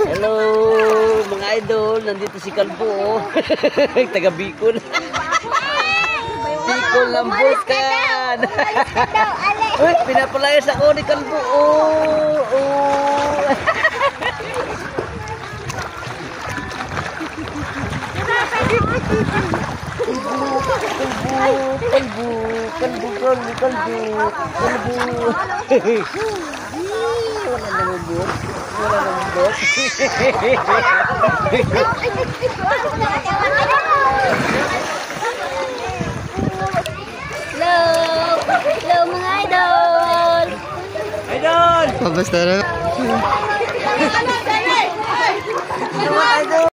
Hello mga idol, nandito si Kalbo. Taga Bicol. Bicol Lambuskan. Uy, pinapalayas ako ni Kalbo. Kalbo. Wala namang bot. Hello mga idol. Idol! Pabasta na.